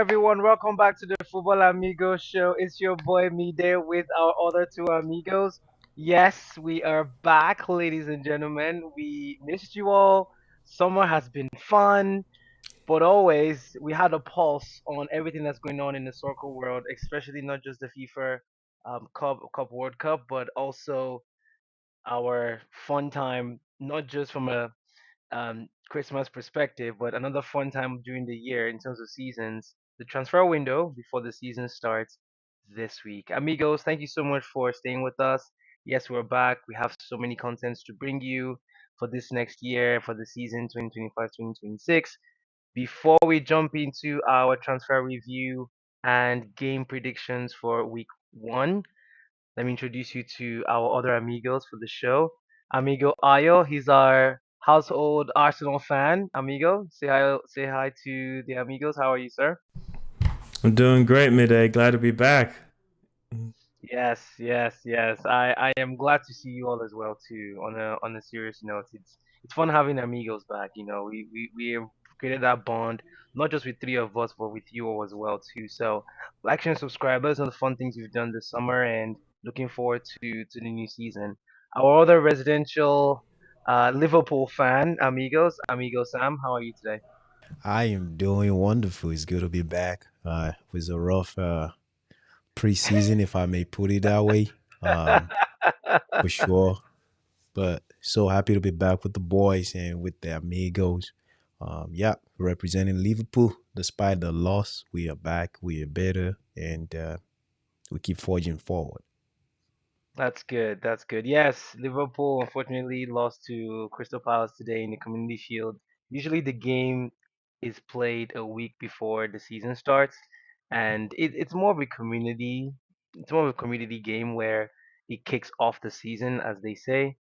everyone. Welcome back to the Football Amigos show. It's your boy Mide with our other two amigos. Yes, we are back, ladies and gentlemen. We missed you all. Summer has been fun, but always we had a pulse on everything that's going on in the soccer world, especially not just the FIFA Cup World Cup, but also our fun time, not just from a Christmas perspective, but another fun time during the year in terms of seasons. The transfer window before the season starts this week. Amigos, thank you so much for staying with us. Yes, we're back. We have so many contents to bring you for this next year, for the season 2025-2026. Before we jump into our transfer review and game predictions for week one, let me introduce you to our other amigos for the show. Amigo Ayo, he's our household Arsenal fan. Amigo, say hi to the amigos. How are you, sir? I'm doing great, Midday. Glad to be back. Yes, yes, yes. I am glad to see you all as well too. On a serious note, it's fun having amigos back. We have created that bond not just with three of us, but with you all as well too. So, like, share, and subscribe. Those are the fun things we've done this summer, and looking forward to the new season. Our other residential Liverpool fan, amigo Sam, how are you today? I am doing wonderful. It's good to be back. It was a rough preseason, if I may put it that way, for sure. But so happy to be back with the boys and with the amigos. Yeah, representing Liverpool. Despite the loss, we are back. We are better, and we keep forging forward. That's good. That's good. Yes, Liverpool unfortunately lost to Crystal Palace today in the Community Shield. Usually the game is played a week before the season starts, and it's more of a community game where it kicks off the season, as they say.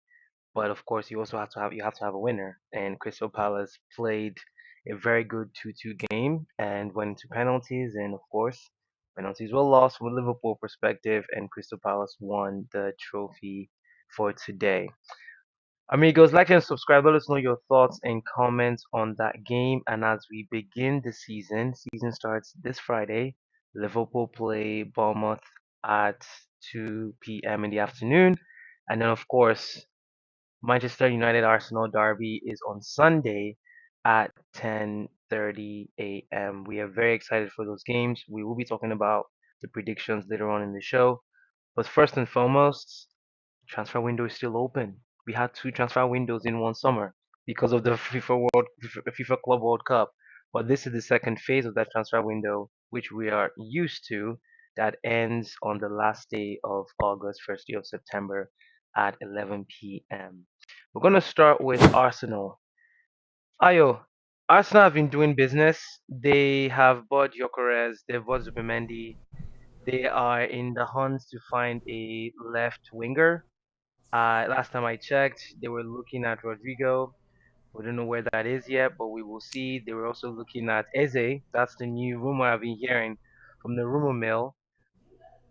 But of course, you have to have a winner. And Crystal Palace played a very good 2-2 game and went into penalties. And of course, penalties were lost from a Liverpool perspective, and Crystal Palace won the trophy for today. Amigos, like and subscribe. Let us know your thoughts and comments on that game. And as we begin the season starts this Friday. Liverpool play Bournemouth at 2 p.m. in the afternoon. And then, of course, Manchester United Arsenal derby is on Sunday at 10:30 a.m. We are very excited for those games. We will be talking about the predictions later on in the show. But first and foremost, transfer window is still open. We had two transfer windows in one summer because of the FIFA Club World Cup. But this is the second phase of that transfer window, which we are used to, that ends on the last day of August, first day of September at 11 p.m. We're going to start with Arsenal. Ayo, Arsenal have been doing business. They have bought Gyökeres, they've bought Zubimendi. They are in the hunt to find a left winger. Last time I checked, they were looking at Rodrigo. We don't know where that is yet, but we will see. They were also looking at Eze. That's the new rumor I've been hearing from the rumor mill.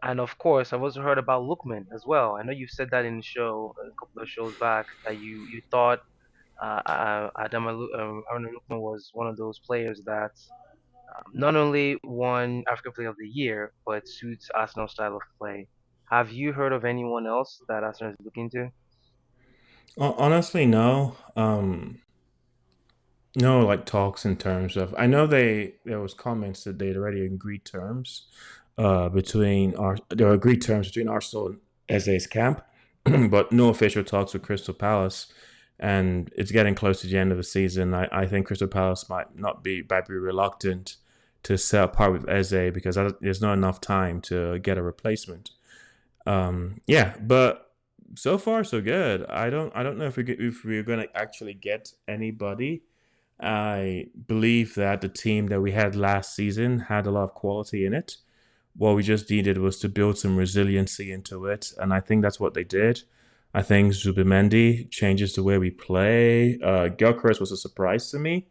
And of course, I've also heard about Lookman as well. I know you said that in the show a couple of shows back that you thought Aaron Lookman was one of those players that not only won Africa Player of the Year, but suits Arsenal's style of play. Have you heard of anyone else that Arsenal is looking to? Honestly, no. No, like talks in terms of. I know there was comments that they'd already agreed terms, there were agreed terms between Arsenal and Eze's camp, but no official talks with Crystal Palace. And it's getting close to the end of the season. I think Crystal Palace might be reluctant to sell part with Eze because there's not enough time to get a replacement. Yeah, but so far so good. I don't know if we're gonna actually get anybody. I believe that the team that we had last season had a lot of quality in it. What we just needed was to build some resiliency into it, and I think that's what they did. I think Zubimendi changes the way we play. Gyökeres was a surprise to me.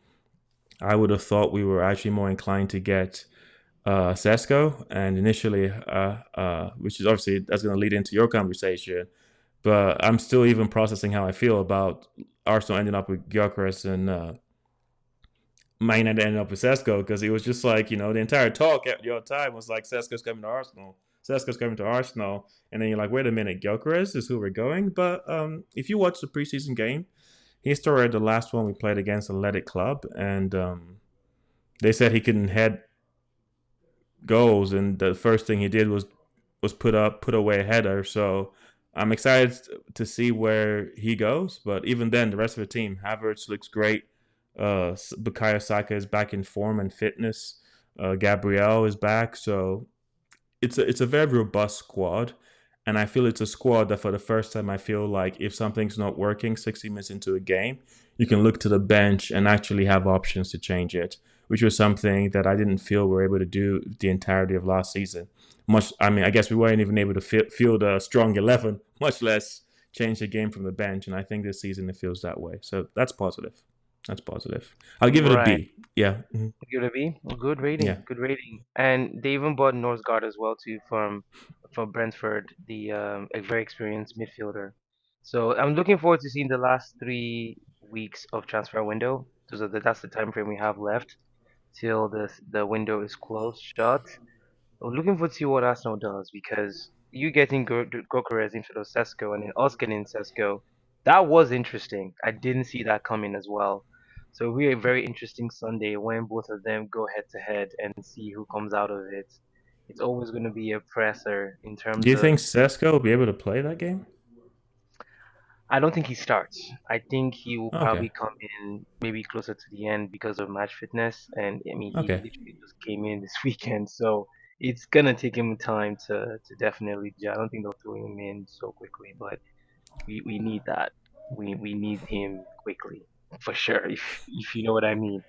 I would have thought we were actually more inclined to get Sesko, and initially, which is obviously that's going to lead into your conversation. But I'm still even processing how I feel about Arsenal ending up with Gyökeres and Man United ended up with Sesko because it was just like the entire talk at your time was like Sesko's coming to Arsenal. Sesko's coming to Arsenal, and then you're like, wait a minute, Gyökeres is who we're going. But if you watch the preseason game, he started the last one we played against Athletic Club, and they said he couldn't head goals, and the first thing he did was put away a header. So I'm excited to see where he goes. But even then, the rest of the team, Havertz looks great. Bukayo Saka is back in form and fitness. Gabriel is back, so it's a very robust squad, and I feel it's a squad that for the first time I feel like if something's not working 60 minutes into a game, you can look to the bench and actually have options to change it, which was something that I didn't feel we were able to do the entirety of last season. I mean, I guess we weren't even able to field a strong 11, much less change the game from the bench. And I think this season it feels that way. So that's positive. That's positive. I'll give it a Right. B. Yeah. Mhm. Give it a B. Good rating. Yeah. Good rating. And they even bought Northgard as well too from Brentford, the a very experienced midfielder. So I'm looking forward to seeing the last 3 weeks of transfer window. So that's the time frame we have left till the window is closed shut. I'm looking forward to see what Arsenal does because you getting Gokeres instead of Sesko and then us getting Sesko, that was interesting. I didn't see that coming as well. So it'll be a very interesting Sunday when both of them go head to head and see who comes out of it. It's always going to be a presser in Do terms you of think Sesko will be able to play that game? I don't think he starts. I think he will Okay. probably come in maybe closer to the end because of match fitness. And I mean, he Okay. literally just came in this weekend, so it's gonna take him time to definitely. I don't think they'll throw him in so quickly, but we need that. We need him quickly for sure. If you know what I mean.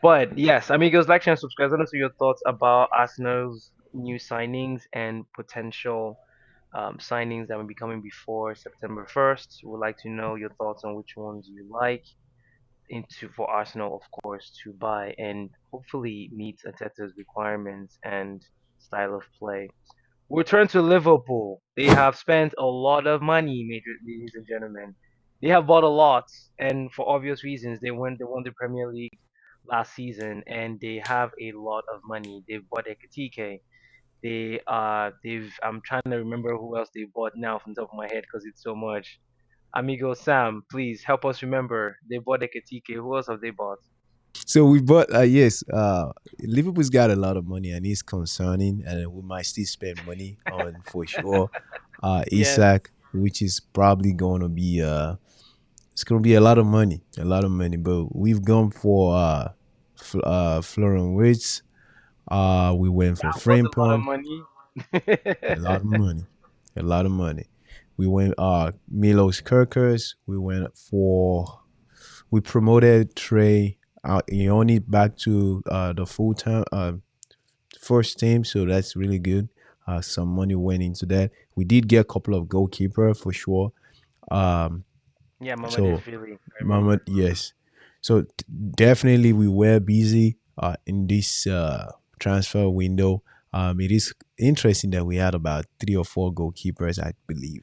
But yes, amigos, like, share, and subscribe. Let us know your thoughts about Arsenal's new signings and potential signings that will be coming before September 1st. We would like to know your thoughts on which ones you like into for Arsenal, of course, to buy and hopefully meet Arteta's requirements and style of play. We'll turn to Liverpool. They have spent a lot of money, major ladies and gentlemen. They have bought a lot, and for obvious reasons, they won the Premier League last season, and they have a lot of money. They've bought Ekatike. They've I'm trying to remember who else they bought now from the top of my head because it's so much. Amigo Sam, please help us remember. They bought Ekatike. Who else have they bought? So we bought, yes, Liverpool's got a lot of money and it's concerning, and we might still spend money on for sure. Yes. Isak, which is probably going to be, it's going to be a lot of money, a lot of money. But we've gone for Florian Wirtz. We went for That was a lot of Frimpong, money. a lot of money, a lot of money. We went Milos Kirkers. We promoted Trey Ioni back to the full time first team, so that's really good. Some money went into that. We did get a couple of goalkeeper for sure. Um, Yeah, Mama did so Philly. I Mama, remember. yes. So definitely we were busy in this transfer window. It is interesting that we had about 3 or 4 goalkeepers, I believe.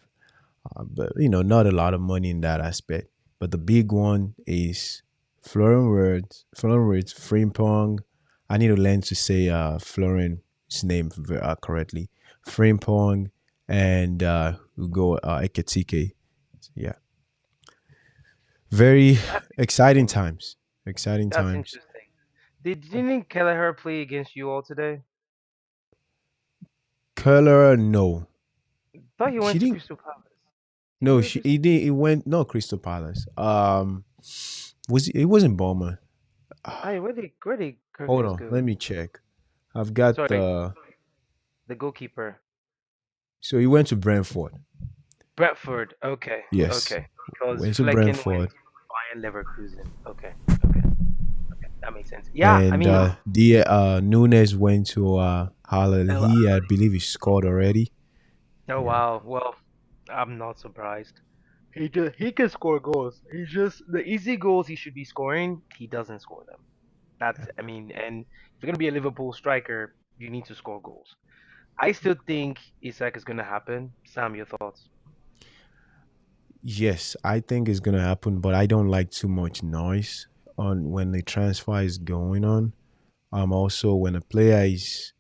But not a lot of money in that aspect. But the big one is Florian Wirtz, Frimpong. I need to learn to say Florian's name correctly. Frimpong and we go Eketike. Yeah, very That's exciting interesting. times. Exciting That's times. interesting. Didn't Kelleher play against you all today? Color, no, Thought he she went to didn't. Crystal Palace. Did he No, go to she Crystal? he did. It went no Crystal Palace. It wasn't Bowman. Hey, where did Hold Kirkers on, go? let me check. I've got Sorry, the. the goalkeeper. So he went to Brentford. Brentford. Okay, Yes, okay. Because went to Flecken went Brentford, to Bayern Leverkusen. Okay, okay, okay. That makes sense. Yeah, I and mean, the Nunes went to Hull. oh, I believe he scored already. oh Yeah, wow. Well, I'm not surprised. He can score goals. He's just the easy goals he should be scoring. He doesn't score them. That's I mean, and if you're gonna be a Liverpool striker, you need to score goals. I still think Isak is gonna happen. Sam, your thoughts? yes, I think it's gonna happen, but I don't like too much noise. on when the transfer is going on. Also when a player is,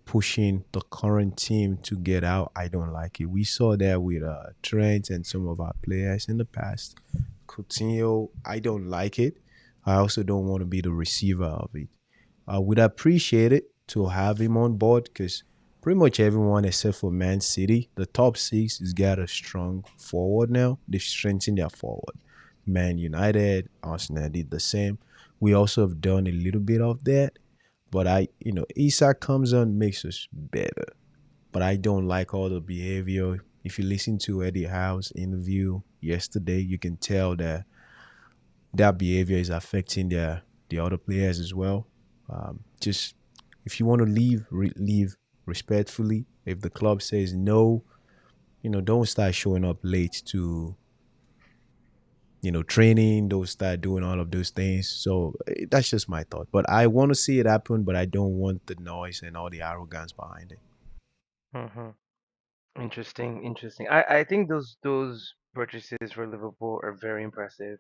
pushing the current team to get out, I don't like it. We saw that with Trent and some of our players in the past. Coutinho, I don't like it. I also don't want to be the receiver of it. I would appreciate it to have him on board because pretty much everyone except for Man City, the top six has got a strong forward now. They've strengthened their forward. Man United, Arsenal did the same. We also have done a little bit of that. But Isak comes on, makes us better. But I don't like all the behavior. If you listen to Eddie Howe's interview yesterday, you can tell that that behavior is affecting the other players as well. Just if you want to leave, leave respectfully. If the club says no, don't start showing up late to training. Don't start doing all of those things. So that's just my thought. But I want to see it happen, but I don't want the noise and all the arrogance behind it. Hmm. Interesting, interesting. I think those purchases for Liverpool are very impressive.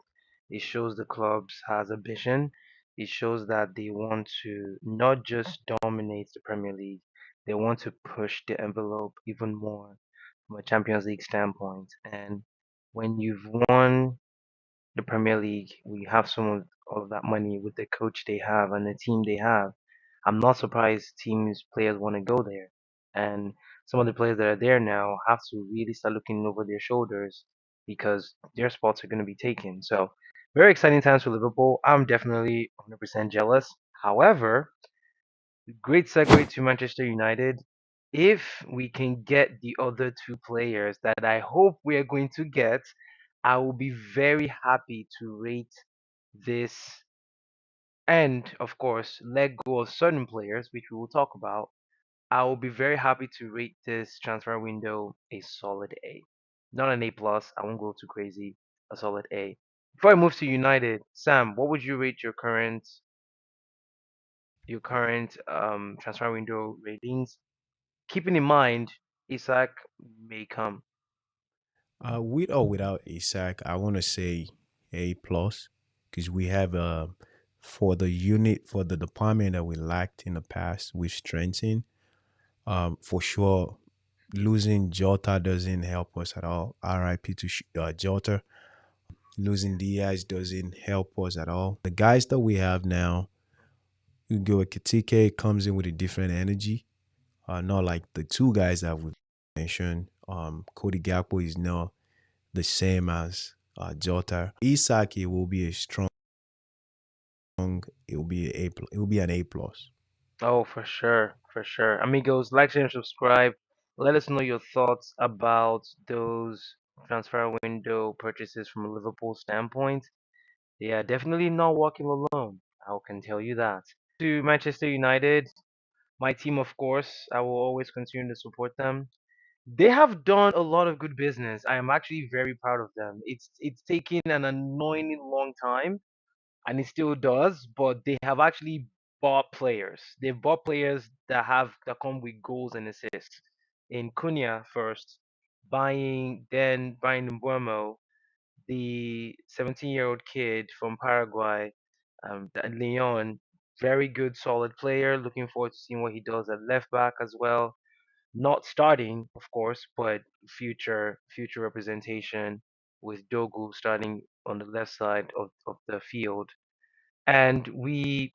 It shows the clubs has ambition. It shows that they want to not just dominate the Premier League, they want to push the envelope even more from a Champions League standpoint. And when you've won the Premier League, we have some of all of that money with the coach they have and the team they have. I'm not surprised teams players want to go there, and some of the players that are there now have to really start looking over their shoulders because their spots are going to be taken. So very exciting times for Liverpool. I'm definitely 100% jealous. However, great segue to Manchester United. If we can get the other two players that I hope we are going to get, I will be very happy to rate this and, of course, let go of certain players, which we will talk about. I will be very happy to rate this transfer window a solid A. Not an A plus. I won't go too crazy. A solid A. Before I move to United, Sam, what would you rate your current transfer window ratings? Keeping in mind, Isak may come. With or without Isak, I want to say A plus because we have for the unit for the department that we lacked in the past, we've strengthened. For sure, losing Jota doesn't help us at all. RIP to Jota. Losing Diaz doesn't help us at all. The guys that we have now, Ugo Ekitike comes in with a different energy. Not like the two guys that we mentioned. Cody Gakpo is not the same as Jota. Isak it will be a strong. It will be it will be an A plus. Oh, for sure, for sure. Amigos, like, share, and subscribe. Let us know your thoughts about those transfer window purchases from a Liverpool standpoint. They are definitely not walking alone. I can tell you that. To Manchester United, my team, of course, I will always continue to support them. They have done a lot of good business. I am actually very proud of them. It's taken an annoyingly long time, and it still does, but they have actually bought players. They've bought players that come with goals and assists. In Cunha first, buying Mbuemo, the 17-year-old kid from Paraguay, Leon, very good, solid player. Looking forward to seeing what he does at left back as well. Not starting, of course, but future representation with Dogu starting on the left side of the field. And we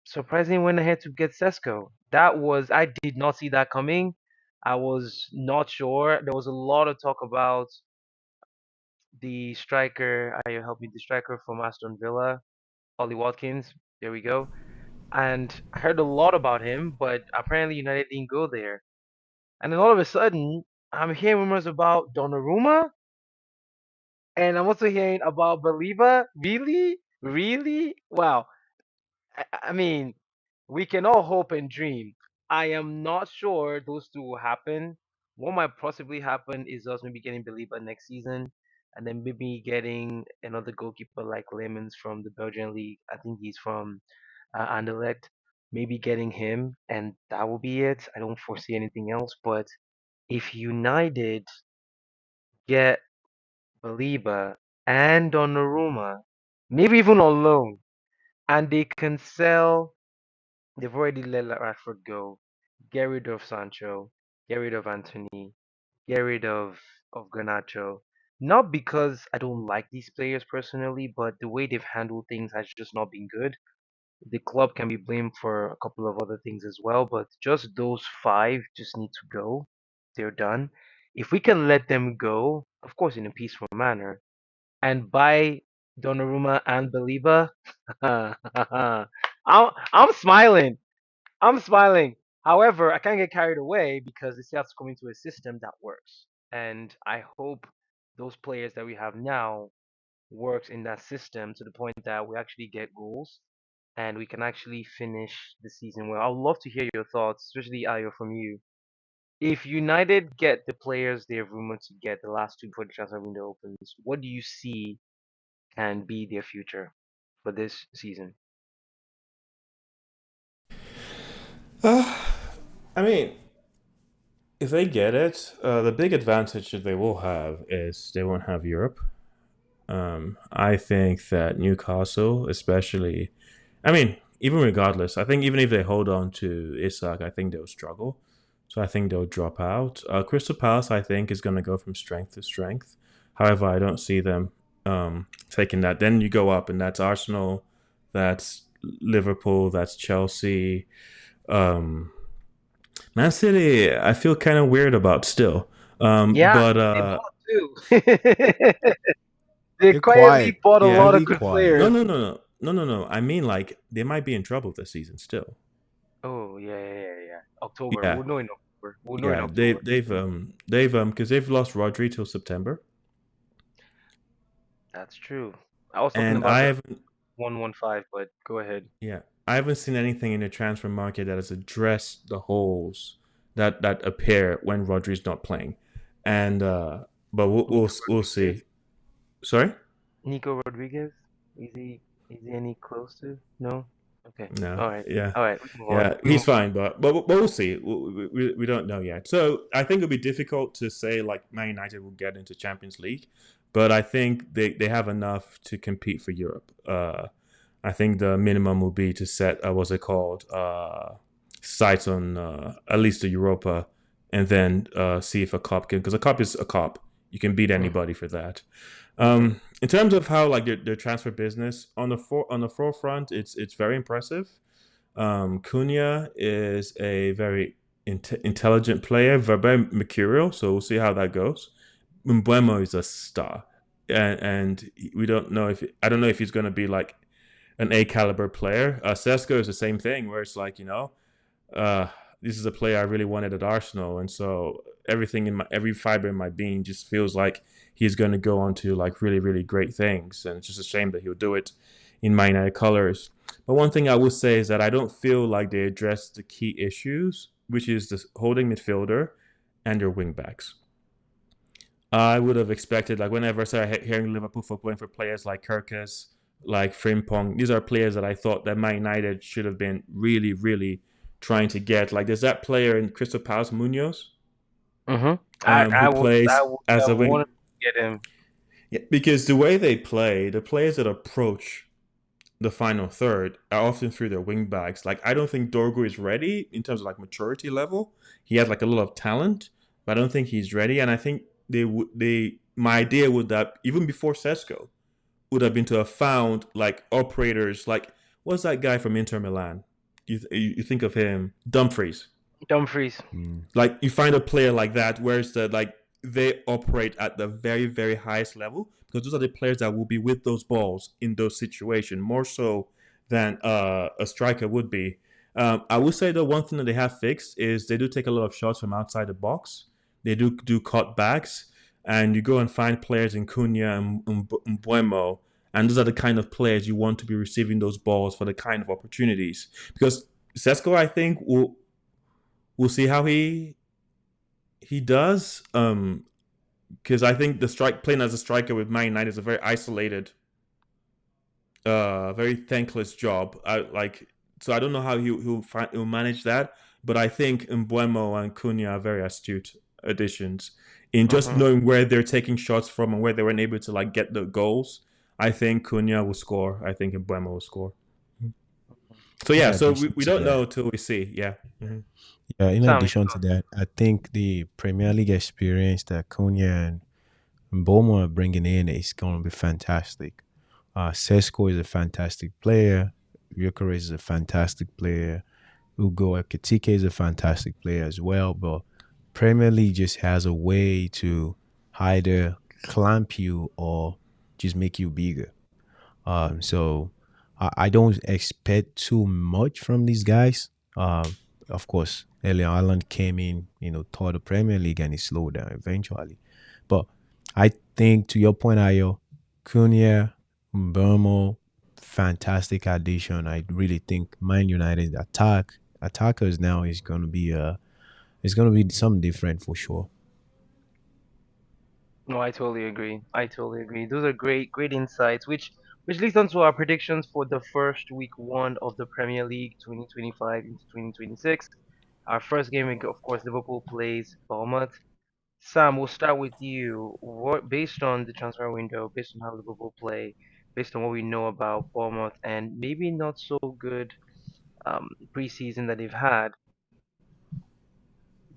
surprisingly went ahead to get Sesko. I did not see that coming. I was not sure. There was a lot of talk about the striker. You help me, the striker from Aston Villa, Ollie Watkins. There we go. And I heard a lot about him, but apparently United didn't go there. And then all of a sudden, I'm hearing rumors about Donnarumma, and I'm also hearing about Baliba. Really, really? Wow. I mean, we can all hope and dream. I am not sure those two will happen. What might possibly happen is us maybe getting Baliba next season, and then maybe getting another goalkeeper like Lemons from the Belgian league. I think he's from Anderlecht. Maybe getting him, and that will be it. I don't foresee anything else. But if United get Baliba and Donnarumma, maybe even on loan. and they can sell. They've already let Rashford go. Get rid of Sancho. Get rid of Anthony. Get rid of Garnacho. Not because I don't like these players personally, but the way they've handled things has just not been good. The club can be blamed for a couple of other things as well, but just those five just need to go. They're done. If we can let them go, of course, in a peaceful manner, and buy Donnarumma and Baliba, I'm smiling. I'm smiling. However, I can't get carried away because they still have to come into a system that works. And I hope those players that we have now works in that system to the point that we actually get goals and we can actually finish the season well. I would love to hear your thoughts, especially Ayo from you. If United get the players they're rumored to get the last two before the transfer window opens, what do you see can be their future for this season? Uh, I mean, if they get it, the big advantage that they will have is they won't have Europe. I think that Newcastle, especially, I mean, even regardless, I think even if they hold on to Isak, I think they'll struggle. So I think they'll drop out. Crystal Palace, I think, is going to go from strength to strength. However, I don't see them taking that. Then you go up, and that's Arsenal, that's Liverpool, that's Chelsea. Um, Man City, I feel kind of weird about still. Yeah, But they bought too. They They're quietly quiet. bought a lot yeah, of Really good quiet. no, players. no, no, no, no, no, no. I mean, like they might be in trouble this season still. Oh yeah. October. Yeah, We'll know in October. We'll know in yeah. They, October. because they've lost Rodri till September, That's true. I was talking and about I the haven't. 115, but go ahead. Yeah, I haven't seen anything in the transfer market that has addressed the holes that appear when Rodri's not playing, and but Nico we'll Rodriguez. see. Sorry. Nico Rodriguez. Is he any close to? No. Okay. No, All right. yeah, All right. We move on. yeah, We move he's fine, but we'll see. We don't know yet. So I think it'll be difficult to say like Man United will get into Champions League, but I think they have enough to compete for Europe. I think the minimum will be to set what's it called sights on at least the Europa, and then see if a cup can, because a cup is a cup. You can beat on. anybody for that. Mm-hmm. In terms of how like their transfer business on the forefront, it's very impressive. Cunha is a very intelligent player, very mercurial. So we'll see how that goes. Mbuemo is a star, and we don't know if I don't know if he's going to be like an A caliber player. Sesko is the same thing, where it's like uh, this is a player I really wanted at Arsenal, and so everything in my every fiber in my being just feels like he's going to go on to like really really great things, and it's just a shame that he'll do it in Man United colors. But one thing I will say is that I don't feel like they addressed the key issues, which is the holding midfielder and their wing backs. I would have expected, like, whenever I started hearing Liverpool for going for players like Kirkus, like Frimpong, these are players that I thought that Man United should have been really, really trying to get. Like, there's that player in Crystal Palace, Munoz, Mm-hmm. I who I would I plays would as a have wing. wanted to get him. Yeah, because the way they play, the players that approach the final third are often through their wing backs. Like, I don't think Dorgu is ready in terms of like maturity level. He has like a lot of talent, but I don't think he's ready. And I think my idea would that even before Sesko would have been to have found like operators like what's that guy from Inter Milan? You think of him, Dumfries. Dumfries. Mm. Like you find a player like that, where it's the like they operate at the very very highest level because those are the players that will be with those balls in those situations more so than a striker would be. I would say the one thing that they have fixed is they do take a lot of shots from outside the box. They do cutbacks, and you go and find players in Cunha and Mbuemo, and those are the kind of players you want to be receiving those balls for the kind of opportunities. Because Sesko, I think, will we'll see how he does. Because I think the strike playing as a striker with Man United is a very isolated, very thankless job. So I don't know how he'll manage that, but I think Mbuemo and Cunha are very astute additions in just Mm-hmm. knowing where they're taking shots from and where they weren't able to like get the goals. I think Cunha will score. I think Mbuemo will score. So In yeah, so addition we to don't that, know till we see. Yeah. yeah, in Sam, you addition go. to that, I think the Premier League experience that Cunha and Bomo are bringing in is going to be fantastic. Sesko is a fantastic player. Gyökeres is a fantastic player. Ugo Ekitike is a fantastic player as well. But Premier League just has a way to either clamp you or just make you bigger. So I don't expect too much from these guys. Of course, Erling Haaland came in, toward the Premier League and he slowed down eventually. But I think to your point, Ayo, Cunha, Burmo, fantastic addition. I really think Man United attackers now is gonna be something different for sure. No, I totally agree. I totally agree. Those are great, great insights, which leads on to our predictions for the first week one of the Premier League 2025 into 2026. Our first game, of course, Liverpool plays Bournemouth. Sam, we'll start with you. What, based on the transfer window, based on how Liverpool play, based on what we know about Bournemouth, and maybe not so good preseason that they've had,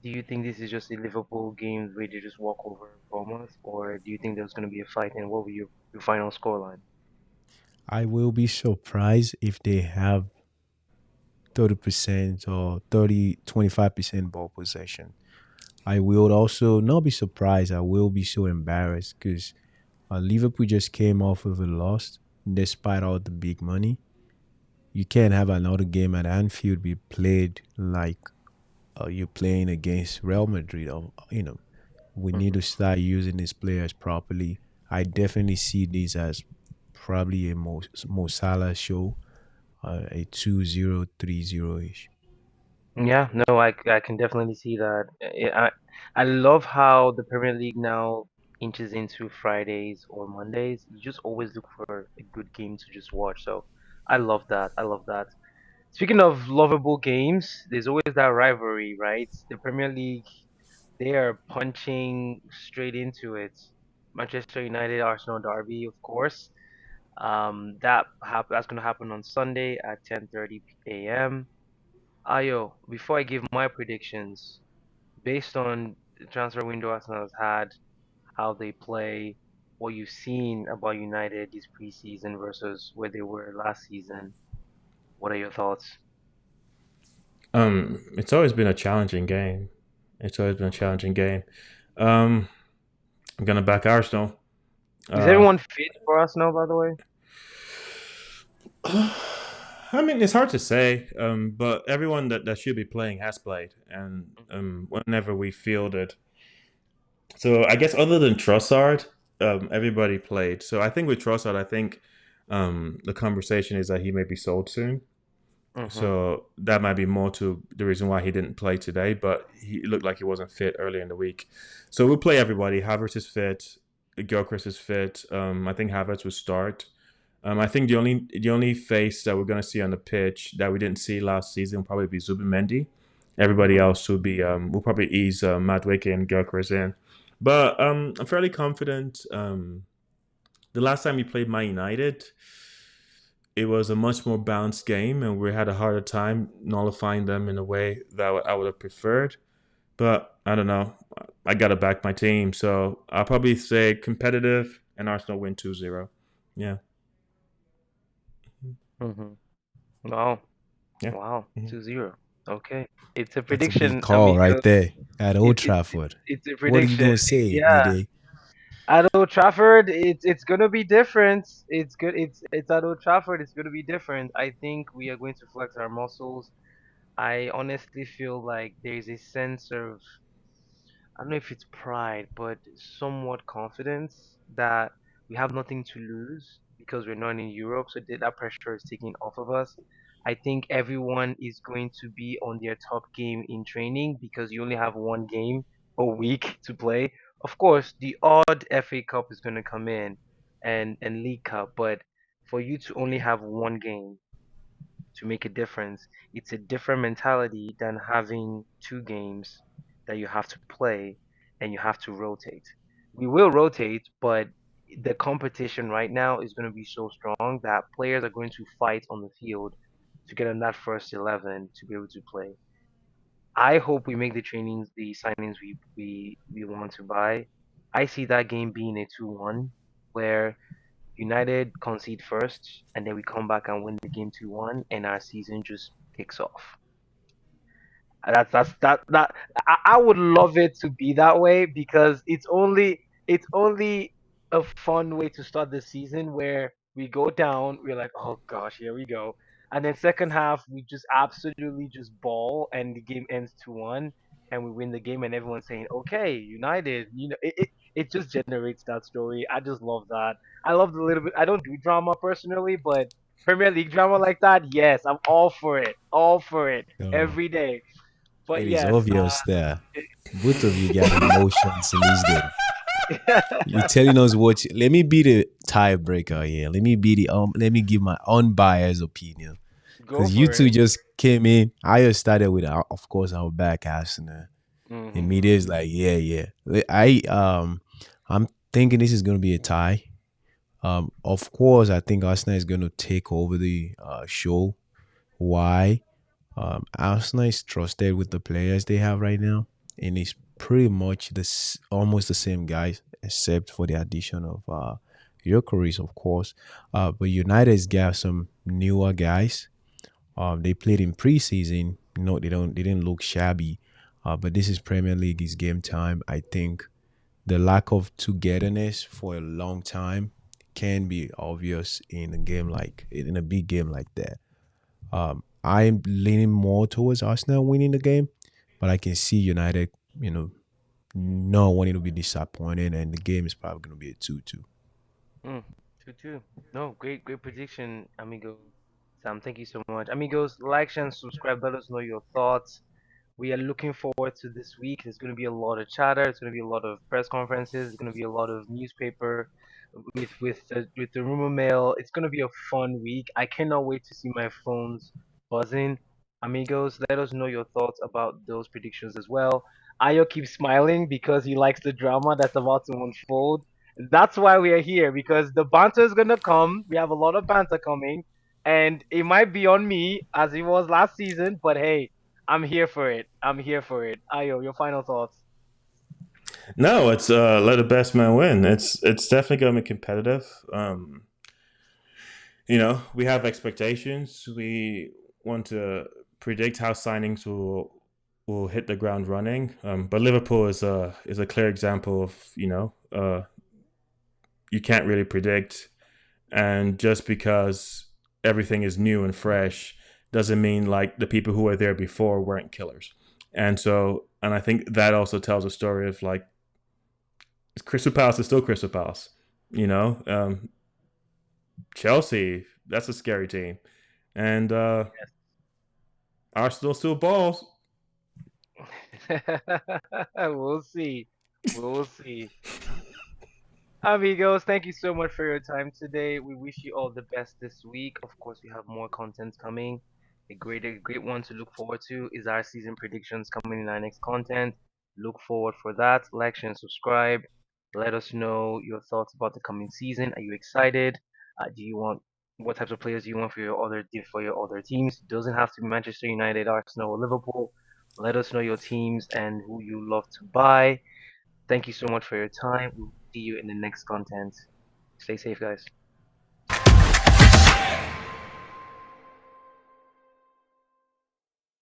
do you think this is just a Liverpool game where they just walk over Bournemouth, or do you think there's going to be a fight? And what will your final scoreline? I will be surprised if they have 30% or 25% ball possession. I will also not be surprised. I will be so embarrassed because Liverpool just came off of a loss despite all the big money. You can't have another game at Anfield be played like you're playing against Real Madrid. Or we need Hmm. to start using these players properly. I definitely see this as probably a Mo Salah show, a 2-0, 3-0 ish. Yeah, no, I can definitely see that. I love how the Premier League now inches into Fridays or Mondays. You just always look for a good game to just watch. So I love that. I love that. Speaking of lovable games, there's always that rivalry, right? The Premier League, they are punching straight into it. Manchester United, Arsenal derby, of course. That's gonna happen on Sunday at 10:30 a.m. Ayo, before I give my predictions, based on the transfer window Arsenal has had, how they play, what you've seen about United this preseason versus where they were last season, what are your thoughts? It's always been a challenging game. It's always been a challenging game. Um, I'm gonna back Arsenal. Is Uh, everyone fit for Arsenal, by the way? I mean, it's hard to say, but everyone that should be playing has played, and whenever we fielded, so I guess other than Trossard, everybody played. So I think with Trossard, I think the conversation is that he may be sold soon. Mm-hmm. So that might be more to the reason why he didn't play today, but he looked like he wasn't fit early in the week. So we'll play everybody. Havertz is fit. Gilchrist is fit. I think Havertz will start. I think the only face that we're going to see on the pitch that we didn't see last season will probably be Zubimendi. Everybody Mm-hmm. else will be will probably ease Madueke and Gilchrist in. But I'm fairly confident. The last time we played Man United, it was a much more balanced game, and we had a harder time nullifying them in a way that I would have preferred. But I don't know. I got to back my team. So I'll probably say competitive and Arsenal win 2-0. Yeah. Mm-hmm. Wow. Yeah. Wow. Mhm. 2-0. Okay. It's a That's a big prediction, call right amigos. there at Old Trafford. It's a What are you prediction. gonna say, B Yeah. Day? At Old Trafford, it's gonna be different. It's good. It's at Old Trafford. It's gonna be different. I think we are going to flex our muscles. I honestly feel like there's a sense of, I don't know if it's pride, but somewhat confidence that we have nothing to lose because we're not in Europe. So that pressure is taken off of us. I think everyone is going to be on their top game in training because you only have one game a week to play. Of course, the odd FA Cup is going to come in and League Cup, but for you to only have one game to make a difference. It's a different mentality than having two games that you have to play and you have to rotate. We will rotate, but the competition right now is going to be so strong that players are going to fight on the field to get on that first 11 to be able to play. I hope we make the signings we want to buy. I see that game being a 2-1 where United concede first and then we come back and win the game 2-1 and our season just kicks off. I would love it to be that way because it's only a fun way to start the season where we go down, we're like, oh gosh, here we go. And then second half we just absolutely just ball and the game ends 2-1 and we win the game and everyone's saying, okay, United, it just generates that story. I just love that. I love the little bit I don't do drama personally, but Premier League drama like that, yes, I'm all for it. All for it. So Every day. But it is yes, obvious that both of you got emotions in this game. You telling us what? Let me be the tiebreaker here. Let me be the Let me give my unbiased opinion go because you for two it. just came in. I just started with, of course, our back Arsenal. And Hmm. media is like, yeah, yeah. I'm thinking this is gonna be a tie. Of course, I think Arsenal is gonna take over the show. Why? Arsenal is trusted with the players they have right now, and it's pretty much almost the same guys, except for the addition of Gyökeres, of course. But United's got some newer guys. They played in preseason. No, they don't. They didn't look shabby. But this is Premier League. It's game time. I think the lack of togetherness for a long time can be obvious in a game like in a big game like that. I'm leaning more towards Arsenal winning the game, but I can see United, not wanting to be disappointed, and the game is probably going to be a 2-2. Mm, 2-2. No, great prediction, amigo. Sam, thank you so much. Amigos, like, share, and subscribe. Let us know your thoughts. We are looking forward to this week. There's going to be a lot of chatter. It's going to be a lot of press conferences. There's going to be a lot of newspaper with the rumor mill. It's going to be a fun week. I cannot wait to see my phones buzzing. Amigos, let us know your thoughts about those predictions as well. Ayo keeps smiling because he likes the drama that's about to unfold. That's why we are here because the banter is going to come. We have a lot of banter coming, and it might be on me as it was last season, but hey, I'm here for it. I'm here for it. Ayo, your final thoughts. No, it's let the best man win. It's definitely going to be competitive. We have expectations. We want to predict how signings will hit the ground running. But Liverpool is a clear example of you can't really predict, and just because everything is new and fresh doesn't mean like the people who were there before weren't killers. And I think that also tells a story of like Crystal Palace is still Crystal Palace. You know, Chelsea, that's a scary team, and Arsenal still balls. We'll see. We'll see. Amigos, thank you so much for your time today. We wish you all the best this week. Of course, we have more content coming. A great one to look forward to is our season predictions coming in our next content. Look forward for that. Like, share, and subscribe. Let us know your thoughts about the coming season. Are you excited? Do you want what types of players do you want for your other teams? Doesn't have to be Manchester United, Arsenal, or Liverpool. Let us know your teams and who you love to buy. Thank you so much for your time. We'll see you in the next content. Stay safe, guys.